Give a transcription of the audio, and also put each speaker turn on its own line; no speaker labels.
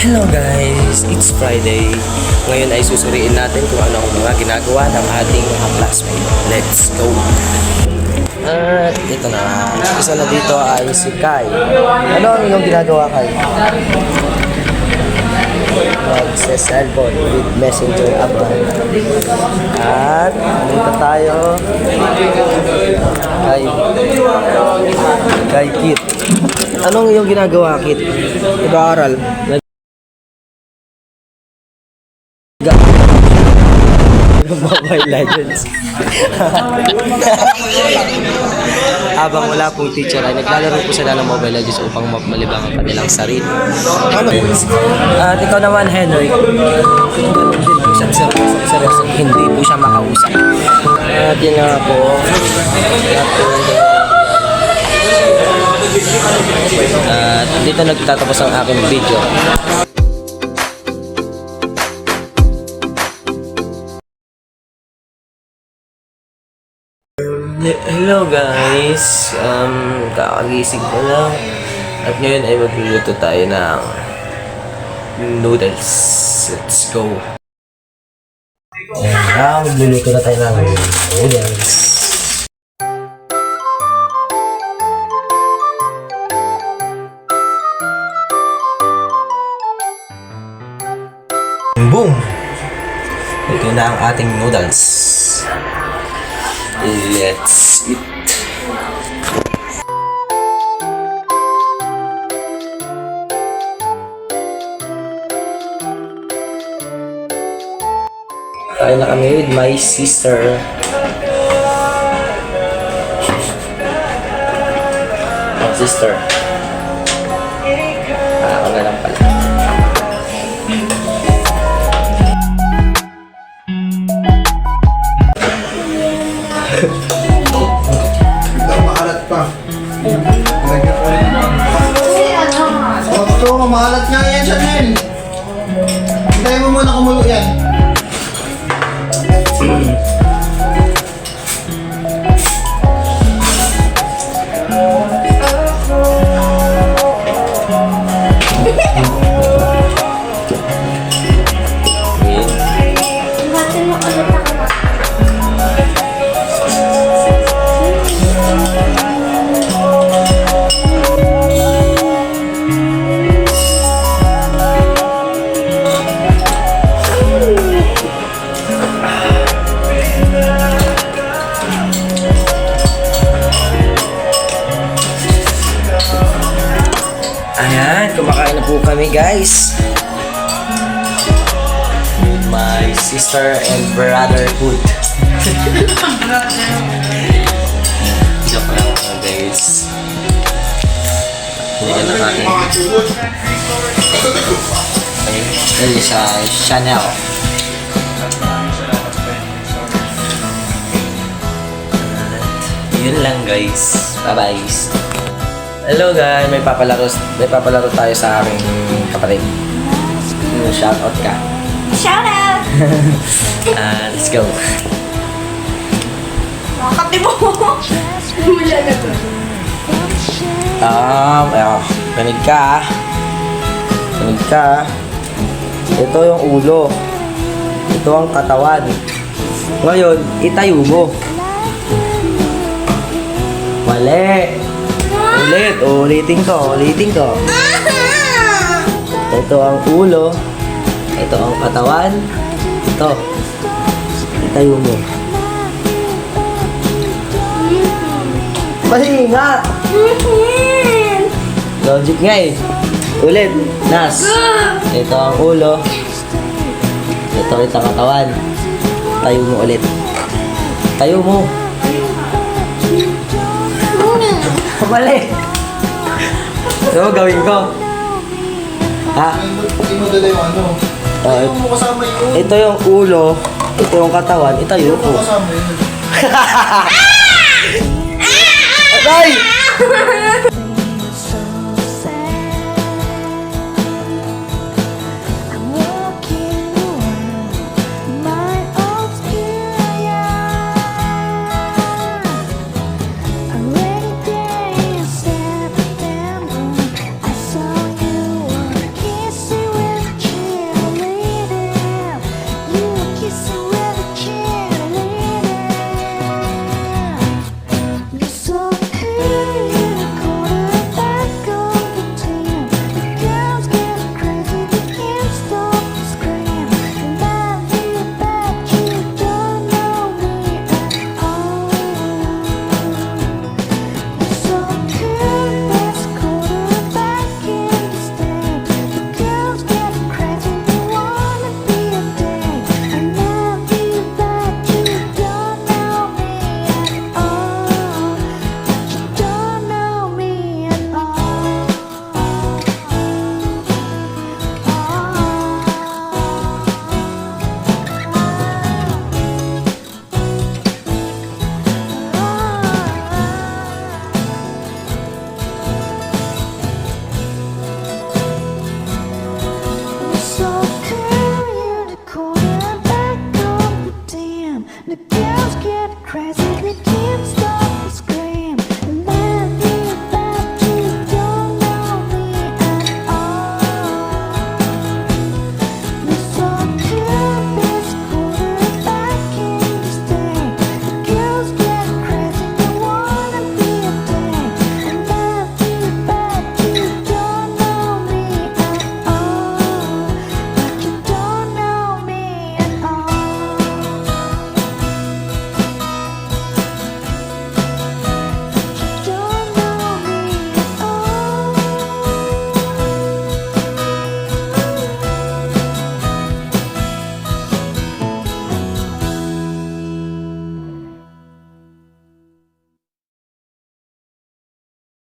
Hello guys, it's Friday. Ngayon ay susuriin natin kung ano ang mga ginagawa ng ating mga classmates. Let's go! At ito na, isa na dito ay si Kai. Ano ang iyong ginagawa, Kai? Magse-cellphone with Messenger app. At dito tayo kay Kit. Anong iyong ginagawa, Kit? Nag-aaral? Mobile Legends. Habang wala pong teacher ay naglalaro po sila ng Mobile Legends upang malibang ang kanilang sarili. At ikaw naman, Henry, hindi po siya seryoso. Hindi po siya makausap. At yun nga po. At dito nagtatapos ang aking video. Hello guys, kakagising ko lang at ngayon ay magluluto tayo ng noodles. Let's go. Ayan, magluluto na tayo ng noodles. Boom! Ito na ang ating noodles. Let's eat. Kain na kami with my sister. My sister. Ako na lang pala.
Maalat pa. Ito, maalat nga yan, Chanel. Hintayin mo muna kumulo yan.
Ayan, kumakain na po kami guys. My sister and brotherhood. Joke lang mga guys. Hindi ka nakain. Ayun sa Chanel. Yun lang guys. Bye-bye. Hello guys, may papalaro tayo sa aking kapatid. Shout out ka.
Shout out!
Let's go.
Makakati mo! Wala na to.
Panig ka. Panig ka. Ito yung ulo. Ito ang katawan. Ngayon, itayo mo. Mali. Ulitin ko. Ito ang ulo. Ito ang katawan. Ito. Itayo mo. Mali nga. Logic nga eh. Ulit. Nas. Ito ang ulo. Ito ang katawan. Tayo mo ulit. Tayo mo. Mali. Ano gawin ko? Ha?
Hindi mo dala yung ano. Hindi mo kasama yun.
Ito yung ulo. Ito yung katawan. Itayo
Hindi
ko.
mo kasama yun.
Aray!